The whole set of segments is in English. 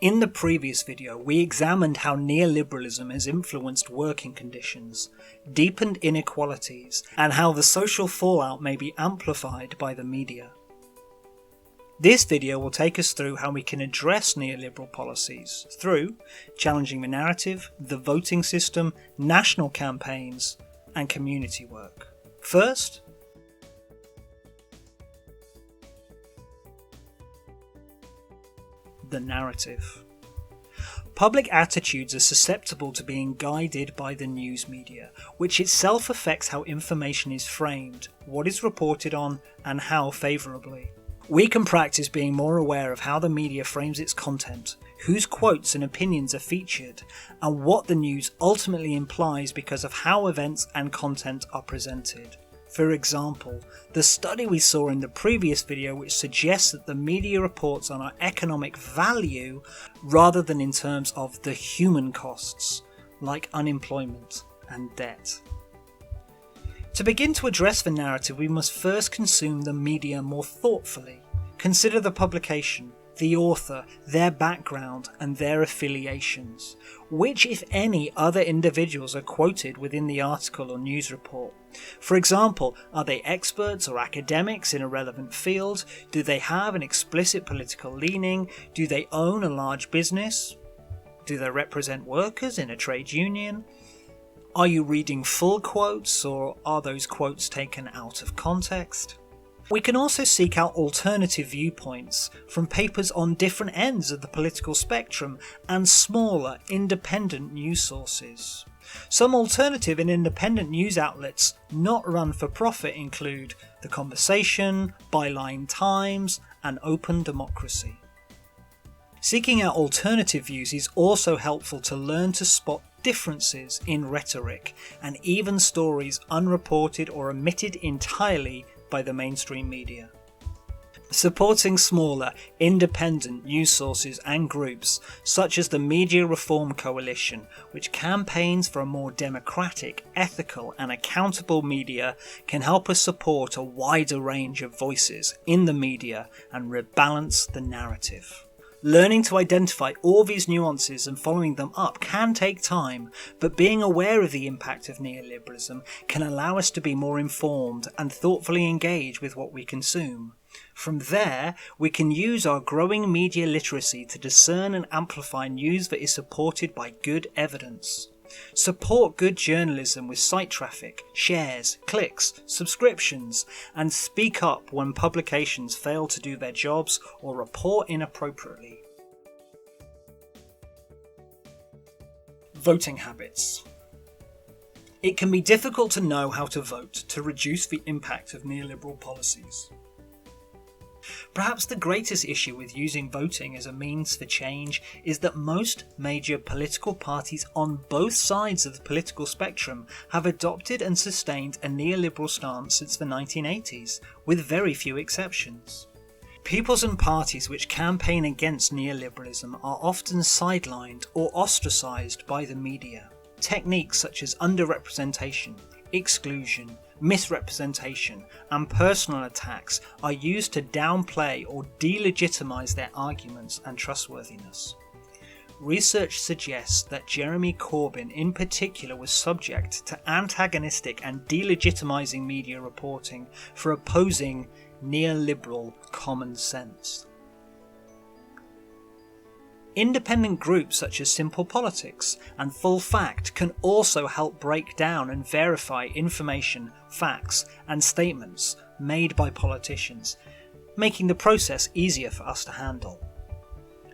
In the previous video, we examined how neoliberalism has influenced working conditions, deepened inequalities, and how the social fallout may be amplified by the media. This video will take us through how we can address neoliberal policies through challenging the narrative, the voting system, national campaigns, and community work. First, the narrative. Public attitudes are susceptible to being guided by the news media, which itself affects how information is framed, what is reported on, and how favourably. We can practice being more aware of how the media frames its content, whose quotes and opinions are featured, and what the news ultimately implies because of how events and content are presented. For example, the study we saw in the previous video which suggests that the media reports on our economic value rather than in terms of the human costs, like unemployment and debt. To begin to address the narrative, we must first consume the media more thoughtfully. Consider the publication, the author, their background, and their affiliations. Which, if any, other individuals are quoted within the article or news report? For example, are they experts or academics in a relevant field? Do they have an explicit political leaning? Do they own a large business? Do they represent workers in a trade union? Are you reading full quotes, or are those quotes taken out of context? We can also seek out alternative viewpoints from papers on different ends of the political spectrum and smaller, independent news sources. Some alternative and independent news outlets not run for profit include The Conversation, Byline Times, and Open Democracy. Seeking out alternative views is also helpful to learn to spot differences in rhetoric and even stories unreported or omitted entirely by the mainstream media. Supporting smaller, independent news sources and groups such as the Media Reform Coalition, which campaigns for a more democratic, ethical and accountable media, can help us support a wider range of voices in the media and rebalance the narrative. Learning to identify all these nuances and following them up can take time, but being aware of the impact of neoliberalism can allow us to be more informed and thoughtfully engage with what we consume. From there, we can use our growing media literacy to discern and amplify news that is supported by good evidence. Support good journalism with site traffic, shares, clicks, subscriptions, and speak up when publications fail to do their jobs or report inappropriately. Voting habits. It can be difficult to know how to vote to reduce the impact of neoliberal policies. Perhaps the greatest issue with using voting as a means for change is that most major political parties on both sides of the political spectrum have adopted and sustained a neoliberal stance since the 1980s, with very few exceptions. Peoples and parties which campaign against neoliberalism are often sidelined or ostracised by the media. Techniques such as underrepresentation, exclusion, misrepresentation, and personal attacks are used to downplay or delegitimize their arguments and trustworthiness. Research suggests that Jeremy Corbyn in particular was subject to antagonistic and delegitimizing media reporting for opposing neoliberal common sense. Independent groups such as Simple Politics and Full Fact can also help break down and verify information, facts, and statements made by politicians, making the process easier for us to handle.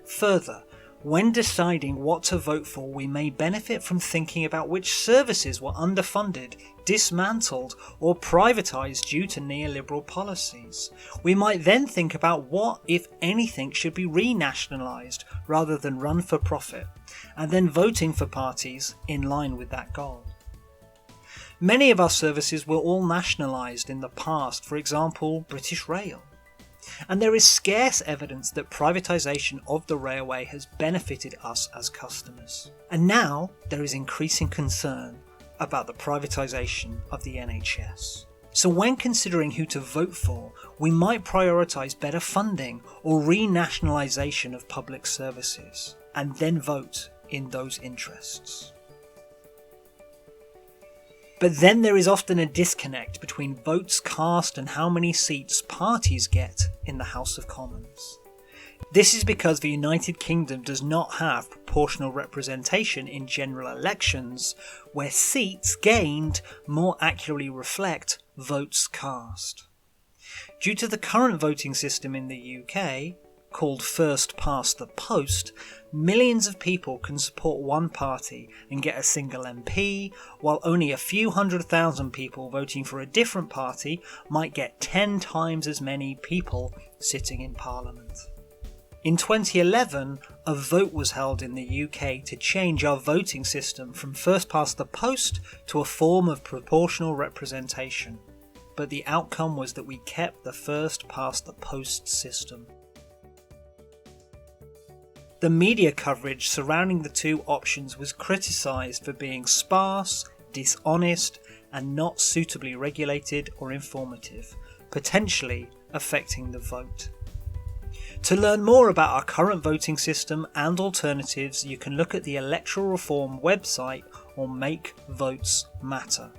Further, when deciding what to vote for, we may benefit from thinking about which services were underfunded, dismantled, or privatised due to neoliberal policies. We might then think about what, if anything, should be renationalised rather than run for profit, and then voting for parties in line with that goal. Many of our services were all nationalised in the past, for example, British Rail. And there is scarce evidence that privatisation of the railway has benefited us as customers. And now there is increasing concern about the privatisation of the NHS. So when considering who to vote for, we might prioritise better funding or renationalisation of public services, and then vote in those interests. But then there is often a disconnect between votes cast and how many seats parties get in the House of Commons. This is because the United Kingdom does not have proportional representation in general elections, where seats gained more accurately reflect votes cast. Due to the current voting system in the UK, called first past the post, millions of people can support one party and get a single MP, while only a few 100,000 people voting for a different party might get 10 times as many people sitting in Parliament. In 2011, a vote was held in the UK to change our voting system from first past the post to a form of proportional representation, but the outcome was that we kept the first past the post system. The media coverage surrounding the two options was criticised for being sparse, dishonest, and not suitably regulated or informative, potentially affecting the vote. To learn more about our current voting system and alternatives, you can look at the Electoral Reform website or Make Votes Matter.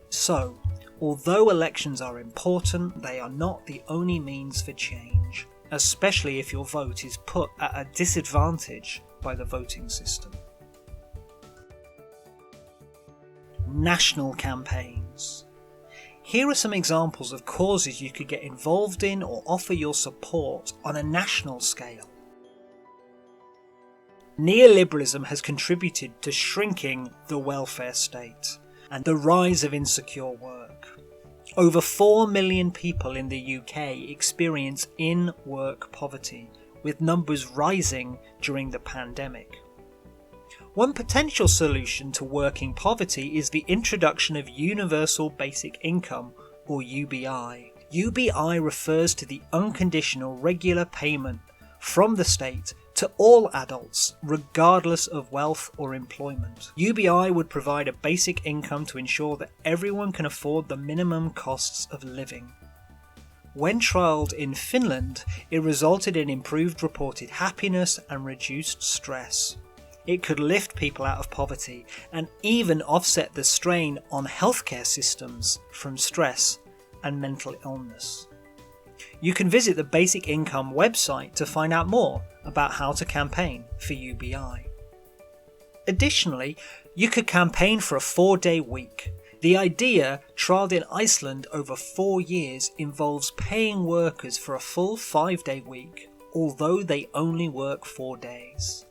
So, although elections are important, they are not the only means for change, especially if your vote is put at a disadvantage by the voting system. National campaigns. Here are some examples of causes you could get involved in or offer your support on a national scale. Neoliberalism has contributed to shrinking the welfare state and the rise of insecure work. Over 4 million people in the UK experience in-work poverty, with numbers rising during the pandemic. One potential solution to working poverty is the introduction of Universal Basic Income, or UBI. UBI refers to the unconditional regular payment from the state to all adults, regardless of wealth or employment. UBI would provide a basic income to ensure that everyone can afford the minimum costs of living. When trialled in Finland, it resulted in improved reported happiness and reduced stress. It could lift people out of poverty and even offset the strain on healthcare systems from stress and mental illness. You can visit the Basic Income website to find out more about how to campaign for UBI. Additionally, you could campaign for a 4-day week. The idea, trialled in Iceland over 4 years, involves paying workers for a full 5-day week, although they only work 4 days.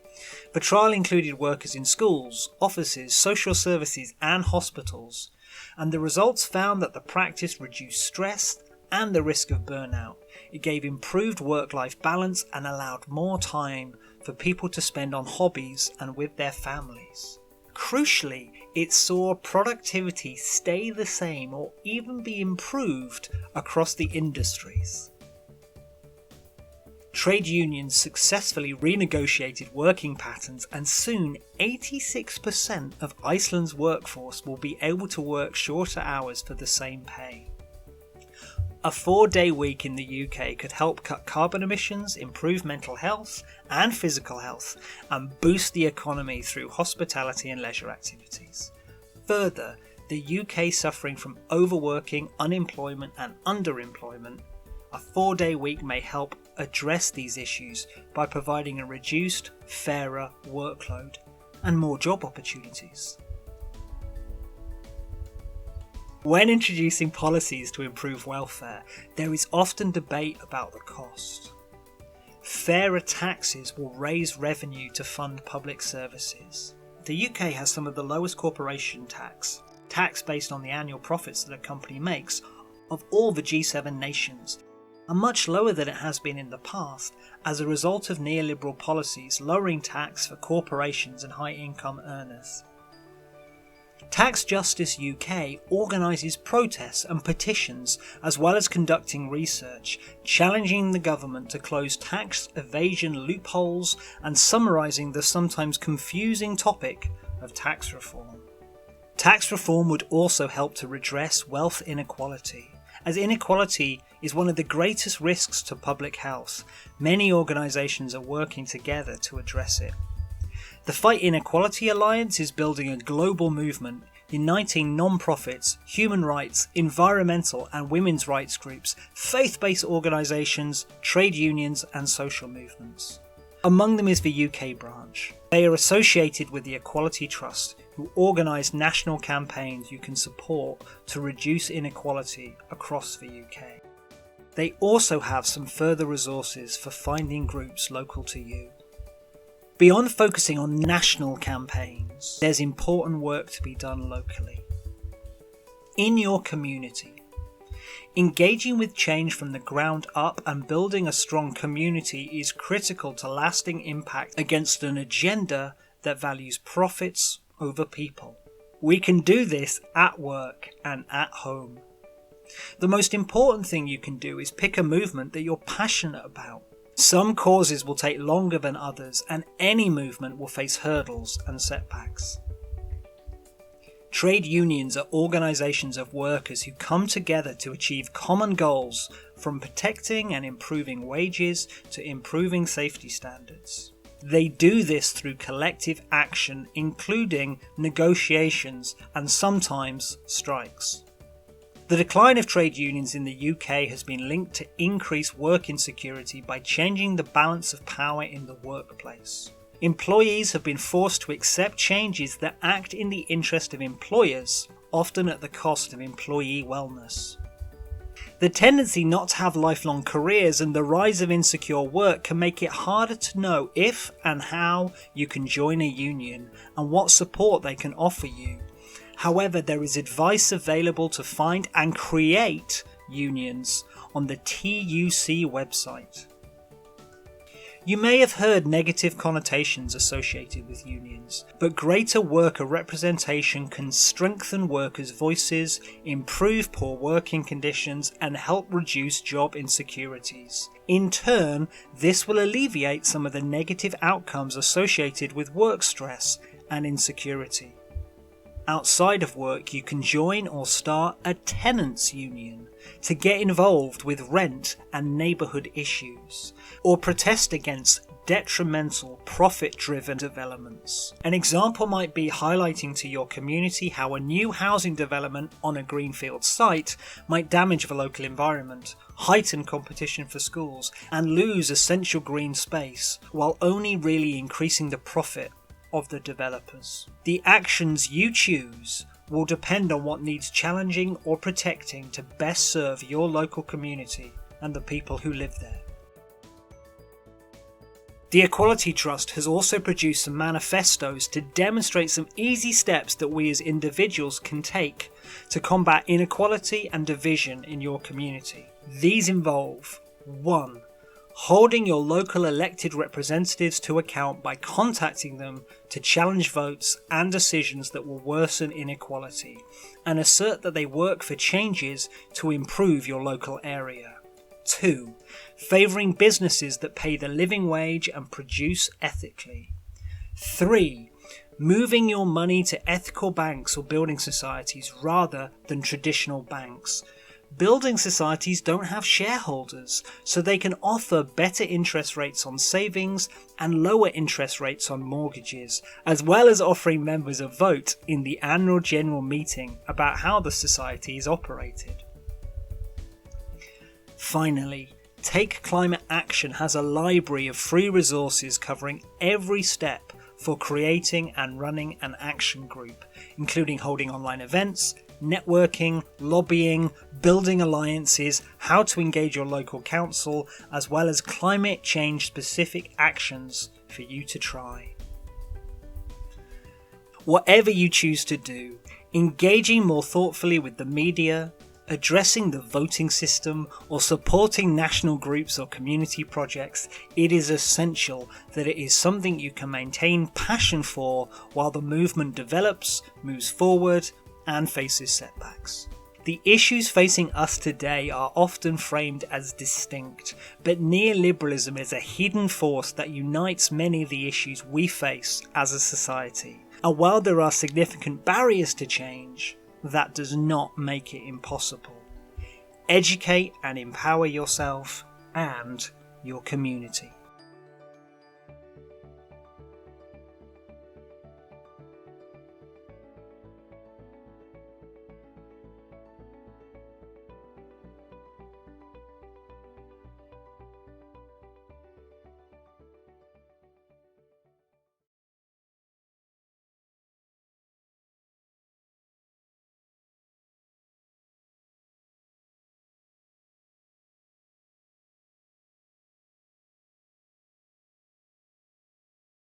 The trial included workers in schools, offices, social services and hospitals, and the results found that the practice reduced stress and the risk of burnout. It gave improved work-life balance and allowed more time for people to spend on hobbies and with their families. Crucially, it saw productivity stay the same or even be improved across the industries. Trade unions successfully renegotiated working patterns, and soon 86% of Iceland's workforce will be able to work shorter hours for the same pay. A 4-day week in the UK could help cut carbon emissions, improve mental health and physical health, and boost the economy through hospitality and leisure activities. Further, the UK suffering from overworking, unemployment and underemployment, a 4-day week may help address these issues by providing a reduced, fairer workload and more job opportunities. When introducing policies to improve welfare, there is often debate about the cost. Fairer taxes will raise revenue to fund public services. The UK has some of the lowest corporation tax based on the annual profits that a company makes, of all the G7 nations, and much lower than it has been in the past as a result of neoliberal policies lowering tax for corporations and high-income earners. Tax Justice UK organises protests and petitions, as well as conducting research, challenging the government to close tax evasion loopholes and summarising the sometimes confusing topic of tax reform. Tax reform would also help to redress wealth inequality. As inequality is one of the greatest risks to public health, many organisations are working together to address it. The Fight Inequality Alliance is building a global movement uniting non-profits, human rights, environmental and women's rights groups, faith-based organisations, trade unions and social movements. Among them is the UK branch. They are associated with the Equality Trust, who organise national campaigns you can support to reduce inequality across the UK. They also have some further resources for finding groups local to you. Beyond focusing on national campaigns, there's important work to be done locally. In your community, engaging with change from the ground up and building a strong community is critical to lasting impact against an agenda that values profits over people. We can do this at work and at home. The most important thing you can do is pick a movement that you're passionate about. Some causes will take longer than others, and any movement will face hurdles and setbacks. Trade unions are organisations of workers who come together to achieve common goals, from protecting and improving wages to improving safety standards. They do this through collective action, including negotiations and sometimes strikes. The decline of trade unions in the UK has been linked to increased work insecurity by changing the balance of power in the workplace. Employees have been forced to accept changes that act in the interest of employers, often at the cost of employee wellness. The tendency not to have lifelong careers and the rise of insecure work can make it harder to know if and how you can join a union and what support they can offer you. However, there is advice available to find and create unions on the TUC website. You may have heard negative connotations associated with unions, but greater worker representation can strengthen workers' voices, improve poor working conditions, and help reduce job insecurities. In turn, this will alleviate some of the negative outcomes associated with work stress and insecurity. Outside of work, you can join or start a tenants' union to get involved with rent and neighbourhood issues, or protest against detrimental, profit-driven developments. An example might be highlighting to your community how a new housing development on a greenfield site might damage the local environment, heighten competition for schools, and lose essential green space, while only really increasing the profit of the developers. The actions you choose will depend on what needs challenging or protecting to best serve your local community and the people who live there. The Equality Trust has also produced some manifestos to demonstrate some easy steps that we as individuals can take to combat inequality and division in your community. These involve 1. Holding your local elected representatives to account by contacting them to challenge votes and decisions that will worsen inequality and assert that they work for changes to improve your local area. 2. Favouring businesses that pay the living wage and produce ethically. 3. Moving your money to ethical banks or building societies rather than traditional banks. Building societies don't have shareholders, so they can offer better interest rates on savings and lower interest rates on mortgages, as well as offering members a vote in the annual general meeting about how the society is operated. Finally, Take Climate Action has a library of free resources covering every step for creating and running an action group, including holding online events, networking, lobbying, building alliances, how to engage your local council, as well as climate change specific actions for you to try. Whatever you choose to do, engaging more thoughtfully with the media, addressing the voting system, or supporting national groups or community projects, it is essential that it is something you can maintain passion for while the movement develops, moves forward, and faces setbacks. The issues facing us today are often framed as distinct, but neoliberalism is a hidden force that unites many of the issues we face as a society. And while there are significant barriers to change, that does not make it impossible. Educate and empower yourself and your community.